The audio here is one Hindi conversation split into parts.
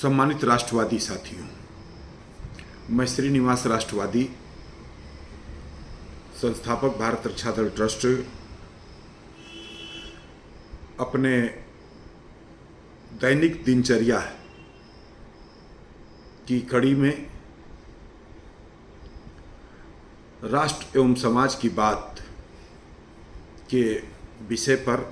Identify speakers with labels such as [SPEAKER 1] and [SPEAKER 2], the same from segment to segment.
[SPEAKER 1] सम्मानित राष्ट्रवादी साथियों, मैं श्रीनिवास राष्ट्रवादी, संस्थापक भारत रक्षा दल ट्रस्ट, अपने दैनिक दिनचर्या की कड़ी में राष्ट्र एवं समाज की बात के विषय पर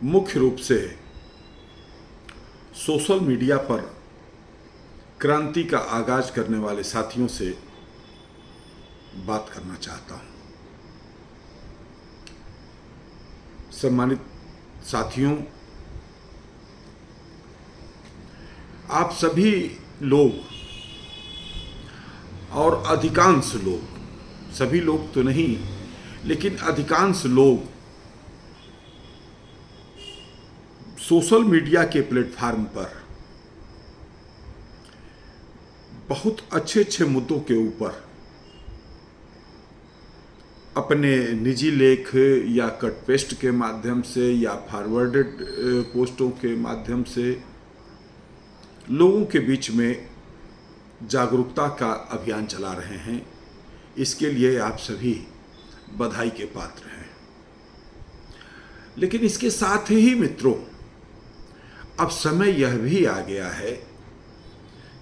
[SPEAKER 1] मुख्य रूप से सोशल मीडिया पर क्रांति का आगाज करने वाले साथियों से बात करना चाहता हूं। सम्मानित साथियों, आप सभी लोग और अधिकांश लोग, सभी लोग तो नहीं लेकिन अधिकांश लोग सोशल मीडिया के प्लेटफार्म पर बहुत अच्छे मुद्दों के ऊपर अपने निजी लेख या कट पेस्ट के माध्यम से या फॉरवर्डेड पोस्टों के माध्यम से लोगों के बीच में जागरूकता का अभियान चला रहे हैं। इसके लिए आप सभी बधाई के पात्र हैं। लेकिन इसके साथ ही मित्रों, अब समय यह भी आ गया है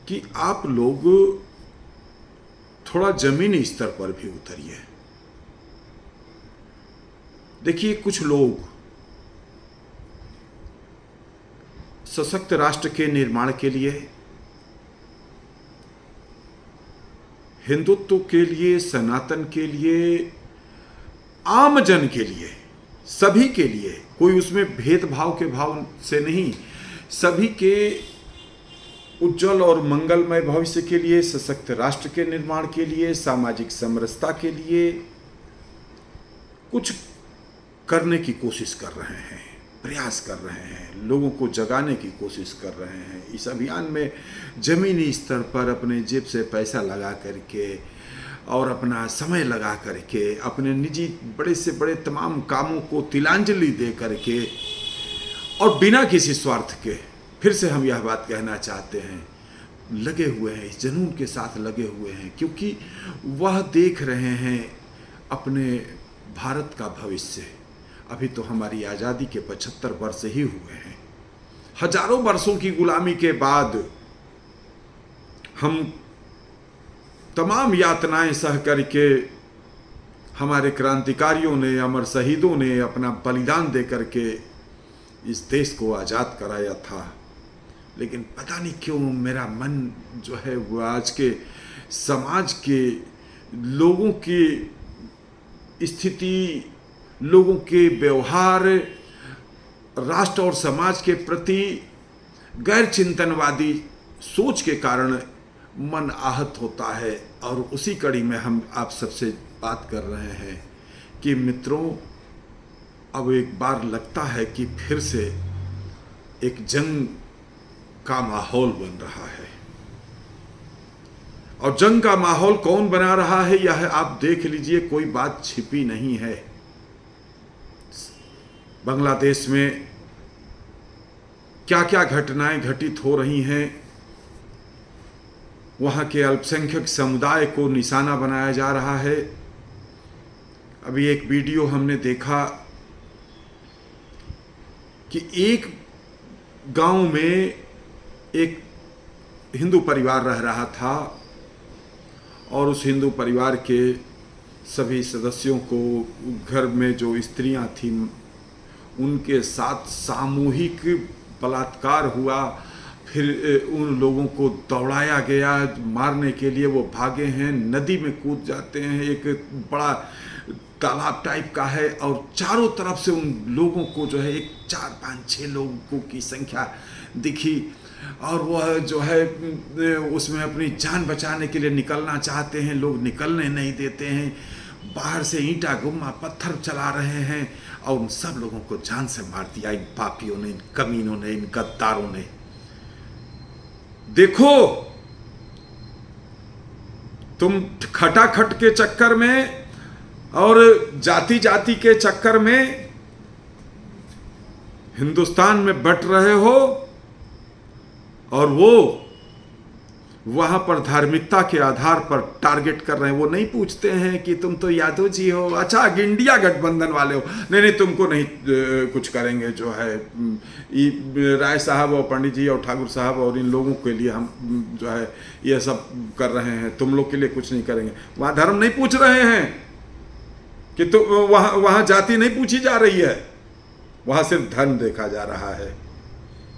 [SPEAKER 1] कि आप लोग थोड़ा जमीनी स्तर पर भी उतरिए। देखिए, कुछ लोग सशक्त राष्ट्र के निर्माण के लिए, हिंदुत्व के लिए, सनातन के लिए, आम जन के लिए, सभी के लिए, कोई उसमें भेदभाव के भाव से नहीं, सभी के उज्जवल और मंगलमय भविष्य के लिए, सशक्त राष्ट्र के निर्माण के लिए, सामाजिक समरसता के लिए कुछ करने की कोशिश कर रहे हैं, प्रयास कर रहे हैं, लोगों को जगाने की कोशिश कर रहे हैं। इस अभियान में जमीनी स्तर पर अपने जेब से पैसा लगा करके और अपना समय लगा करके, अपने निजी बड़े से बड़े तमाम कामों को तिलांजलि दे करके और बिना किसी स्वार्थ के, फिर से हम यह बात कहना चाहते हैं, लगे हुए हैं, इस जुनून के साथ लगे हुए हैं, क्योंकि वह देख रहे हैं अपने भारत का भविष्य। अभी तो हमारी आज़ादी के 75 वर्ष ही हुए हैं। हजारों वर्षों की गुलामी के बाद हम तमाम यातनाएं सह करके, हमारे क्रांतिकारियों ने, अमर शहीदों ने अपना बलिदान दे करके इस देश को आज़ाद कराया था। लेकिन पता नहीं क्यों मेरा मन जो है वो आज के समाज के लोगों की स्थिति, लोगों के व्यवहार, राष्ट्र और समाज के प्रति गैर चिंतनवादी सोच के कारण मन आहत होता है। और उसी कड़ी में हम आप सबसे बात कर रहे हैं कि मित्रों, अब एक बार लगता है कि फिर से एक जंग का माहौल बन रहा है। और जंग का माहौल कौन बना रहा है यह आप देख लीजिए, कोई बात छिपी नहीं है। बांग्लादेश में क्या क्या घटनाएं घटित हो रही हैं, वहां के अल्पसंख्यक समुदाय को निशाना बनाया जा रहा है। अभी एक वीडियो हमने देखा कि एक गांव में एक हिंदू परिवार रह रहा था और उस हिंदू परिवार के सभी सदस्यों को, घर में जो स्त्रियां थीं उनके साथ सामूहिक बलात्कार हुआ। फिर उन लोगों को दौड़ाया गया मारने के लिए। वो भागे हैं, नदी में कूद जाते हैं, एक बड़ा तालाब टाइप का है, और चारों तरफ से उन लोगों को जो है, एक 4, 5, 6 लोगों की संख्या दिखी। और वह जो है उसमें अपनी जान बचाने के लिए निकलना चाहते हैं, लोग निकलने नहीं देते हैं, बाहर से ईंटा गुम्मा पत्थर चला रहे हैं और उन सब लोगों को जान से मार दिया इन पापियों ने, इन कमीनों ने, इन गद्दारों ने। देखो, तुम खटाखट के चक्कर में और जाति जाति के चक्कर में हिंदुस्तान में बट रहे हो और वो वहां पर धार्मिकता के आधार पर टारगेट कर रहे हैं। वो नहीं पूछते हैं कि तुम तो यादव जी हो, अच्छा इंडिया गठबंधन वाले हो, नहीं तुमको नहीं कुछ करेंगे, जो है राय साहब और पंडित जी और ठाकुर साहब और इन लोगों के लिए हम जो है ये सब कर रहे हैं, तुम लोग के लिए कुछ नहीं करेंगे। वहां धर्म नहीं पूछ रहे हैं कि तो वहां जाति नहीं पूछी जा रही है, वहां सिर्फ धन देखा जा रहा है।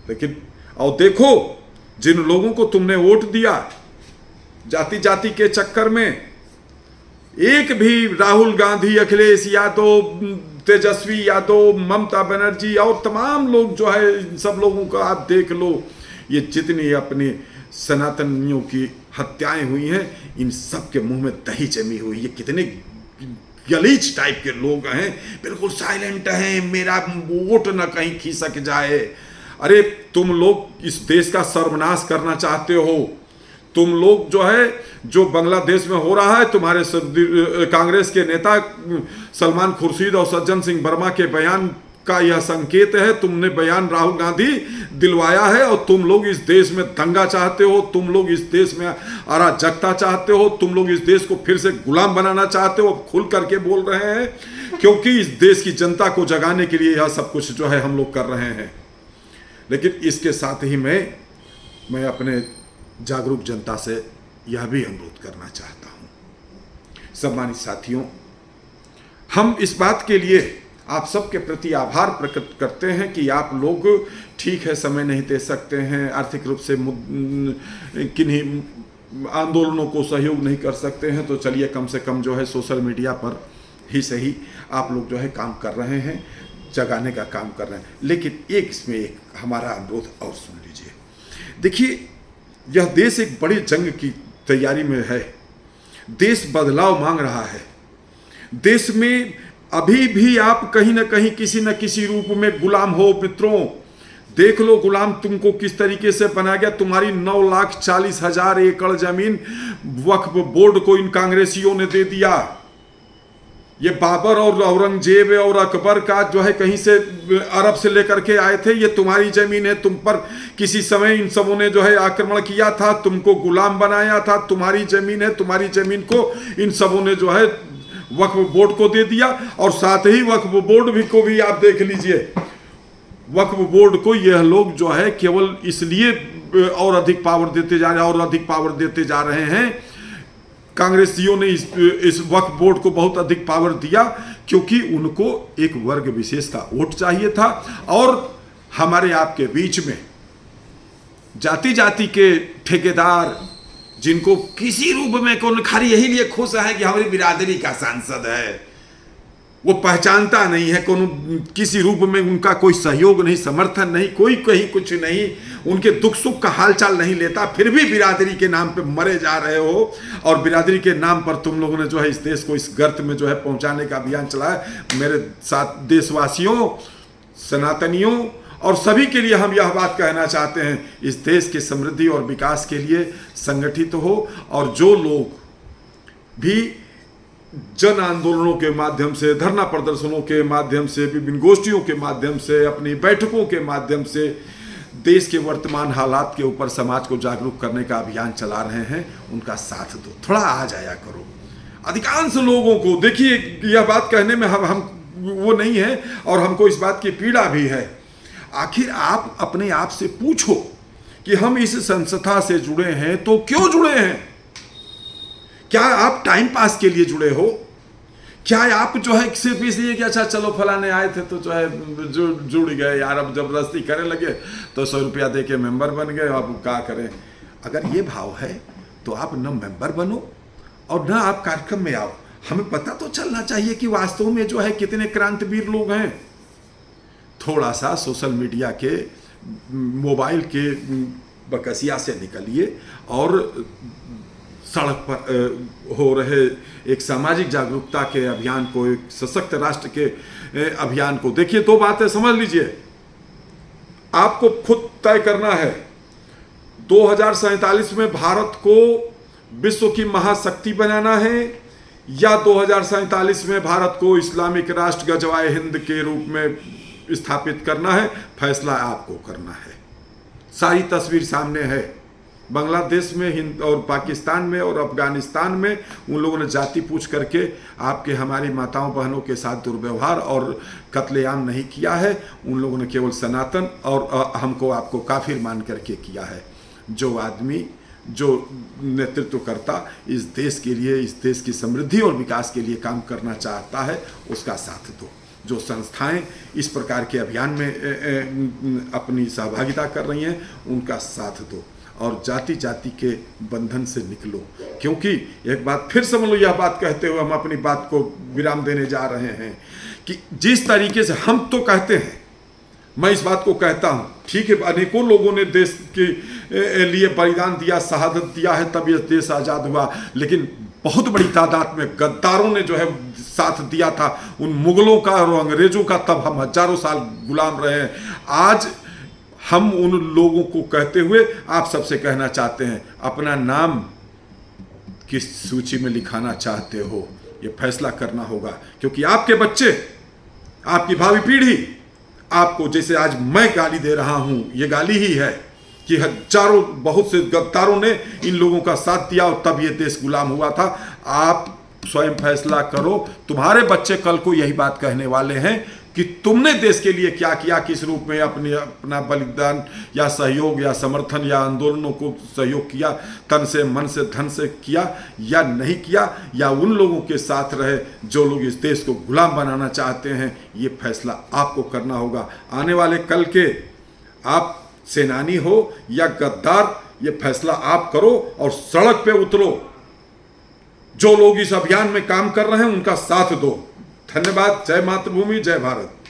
[SPEAKER 1] लेकिन और देखो, जिन लोगों को तुमने वोट दिया जाति जाति के चक्कर में, एक भी राहुल गांधी, अखिलेश यादव, तेजस्वी यादव, ममता बनर्जी और तमाम लोग जो है, सब लोगों का आप देख लो, ये जितनी अपने सनातनियों की हत्याएं हुई हैं, इन सब के मुंह में दही जमी हुई। ये कितने गलीज टाइप के लोग हैं, बिल्कुल साइलेंट हैं, मेरा वोट न कहीं खिसक जाए। अरे तुम लोग इस देश का सर्वनाश करना चाहते हो। तुम लोग जो है, जो बांग्लादेश में हो रहा है, तुम्हारे कांग्रेस के नेता सलमान खुर्शीद और सज्जन सिंह वर्मा के बयान का यह संकेत है। तुमने बयान राहुल गांधी दिलवाया है और तुम लोग इस देश में दंगा चाहते हो, तुम लोग इस देश में अराजकता चाहते हो, तुम लोग इस देश को फिर से गुलाम बनाना चाहते हो। खुल करके बोल रहे हैं, क्योंकि इस देश की जनता को जगाने के लिए यह सब कुछ जो है हम लोग कर रहे हैं। लेकिन इसके साथ ही मैं अपने जागरूक जनता से यह भी अनुरोध करना चाहता हूं। सम्मानित साथियों, हम इस बात के लिए आप सबके प्रति आभार प्रकट करते हैं कि आप लोग ठीक है समय नहीं दे सकते हैं, आर्थिक रूप से किन्हीं आंदोलनों को सहयोग नहीं कर सकते हैं, तो चलिए कम से कम जो है सोशल मीडिया पर ही सही आप लोग जो है काम कर रहे हैं, जगाने का काम कर रहे हैं। लेकिन इसमें एक हमारा अनुरोध और सुन लीजिए। देखिए, यह देश एक बड़ी जंग की तैयारी में है। देश बदलाव मांग रहा है। देश में अभी भी आप कहीं ना कहीं किसी न किसी रूप में गुलाम हो। मित्रों, देख लो गुलाम तुमको किस तरीके से बनाया गया। तुम्हारी 9,40,000 एकड़ जमीन वक्फ बोर्ड को इन कांग्रेसियों ने दे दिया। ये बाबर और औरंगजेब और अकबर का जो है कहीं से अरब से लेकर के आए थे, ये तुम्हारी जमीन है। तुम पर किसी समय इन सबों ने जो है आक्रमण किया था, तुमको गुलाम बनाया था, तुम्हारी जमीन है। तुम्हारी जमीन को इन सबों ने जो है वक्फ बोर्ड को दे दिया। और साथ ही वक्फ बोर्ड को भी आप देख लीजिए, वक्फ बोर्ड को यह लोग जो है केवल इसलिए और अधिक पावर देते जा रहे हैं और अधिक पावर देते जा रहे हैं। कांग्रेसियों ने इस वक्फ बोर्ड को बहुत अधिक पावर दिया क्योंकि उनको एक वर्ग विशेष का वोट चाहिए था। और हमारे आपके बीच में जाति जाति के ठेकेदार, जिनको किसी रूप में कौन खाली यही लिए खुश है कि हमारी बिरादरी का सांसद है, वो पहचानता नहीं है, कौन किसी रूप में उनका कोई सहयोग नहीं, समर्थन नहीं, कोई कहीं कुछ नहीं, उनके दुख सुख का हालचाल नहीं लेता, फिर भी बिरादरी के नाम पे मरे जा रहे हो। और बिरादरी के नाम पर तुम लोगों ने जो है इस देश को इस गर्त में जो है पहुंचाने का अभियान चलाया। मेरे साथ देशवासियों, सनातनियों और सभी के लिए हम यह बात कहना चाहते हैं, इस देश की समृद्धि और विकास के लिए संगठित हो। और जो लोग भी जन आंदोलनों के माध्यम से, धरना प्रदर्शनों के माध्यम से, विभिन्न गोष्ठियों के माध्यम से, अपनी बैठकों के माध्यम से देश के वर्तमान हालात के ऊपर समाज को जागरूक करने का अभियान चला रहे हैं, उनका साथ दो, थोड़ा आ जाया करो। अधिकांश लोगों को देखिए, यह बात कहने में हम वो नहीं है और हमको इस बात की पीड़ा भी है। आखिर आप अपने आप से पूछो कि हम इस संस्था से जुड़े हैं तो क्यों जुड़े हैं? क्या आप टाइम पास के लिए जुड़े हो? क्या आप जो है सिर्फ इसलिए कि अच्छा चलो फलाने आए थे तो जो है जुड़ गए यार, अब जबरदस्ती करने लगे तो 100 रुपया दे के मेम्बर बन गए, अब क्या करें? अगर ये भाव है तो आप न मेंबर बनो और न आप कार्यक्रम में आओ। हमें पता तो चलना चाहिए कि वास्तव में जो है कितने क्रांतिवीर लोग हैं। थोड़ा सा सोशल मीडिया के, मोबाइल के बकसिया से निकलिए और सड़क पर हो रहे एक सामाजिक जागरूकता के अभियान को, एक सशक्त राष्ट्र के अभियान को देखिए। दो बातें समझ लीजिए, आपको खुद तय करना है 2047 में भारत को विश्व की महाशक्ति बनाना है या 2047 में भारत को इस्लामिक राष्ट्र गजवाए हिंद के रूप में स्थापित करना है। फैसला आपको करना है। सारी तस्वीर सामने है। बांग्लादेश में, हिंद और पाकिस्तान में और अफगानिस्तान में उन लोगों ने जाति पूछ करके आपके हमारी माताओं बहनों के साथ दुर्व्यवहार और कत्लेआम नहीं किया है। उन लोगों ने केवल सनातन और हमको आपको काफिर मान करके किया है। जो आदमी, जो नेतृत्व करता इस देश के लिए, इस देश की समृद्धि और विकास के लिए काम करना चाहता है, उसका साथ दो। जो संस्थाएं इस प्रकार के अभियान में अपनी सहभागिता कर रही हैं, उनका साथ दो और जाति जाति के बंधन से निकलो। क्योंकि एक बात फिर समझ लो, यह बात कहते हुए हम अपनी बात को विराम देने जा रहे हैं कि जिस तरीके से हम तो कहते हैं, मैं इस बात को कहता हूं, ठीक है, अनेकों लोगों ने देश के लिए बलिदान दिया, शहादत दिया है, तब यह देश आज़ाद हुआ। लेकिन बहुत बड़ी तादाद में गद्दारों ने जो है साथ दिया था, उन मुगलों का और अंग्रेजों का। तब हम हजारों साल गुलाम रहे हैं। आज हम उन लोगों को कहते हुए आप सबसे कहना चाहते हैं, अपना नाम किस सूची में लिखाना चाहते हो, ये फैसला करना होगा। क्योंकि आपके बच्चे, आपकी भावी पीढ़ी आपको, जैसे आज मैं गाली दे रहा हूं, ये गाली ही है कि हजारों, बहुत से गद्दारों ने इन लोगों का साथ दिया और तब ये देश गुलाम हुआ था। आप स्वयं फैसला करो। तुम्हारे बच्चे कल को यही बात कहने वाले हैं कि तुमने देश के लिए क्या किया, किस रूप में अपना बलिदान या सहयोग या समर्थन या आंदोलनों को सहयोग किया, तन से, मन से, धन से किया या नहीं किया, या उन लोगों के साथ रहे जो लोग इस देश को गुलाम बनाना चाहते हैं। ये फैसला आपको करना होगा। आने वाले कल के आप सेनानी हो या गद्दार, ये फैसला आप करो और सड़क पे उतरो। जो लोग इस अभियान में काम कर रहे हैं, उनका साथ दो। धन्यवाद। जय मातृभूमि, जय भारत।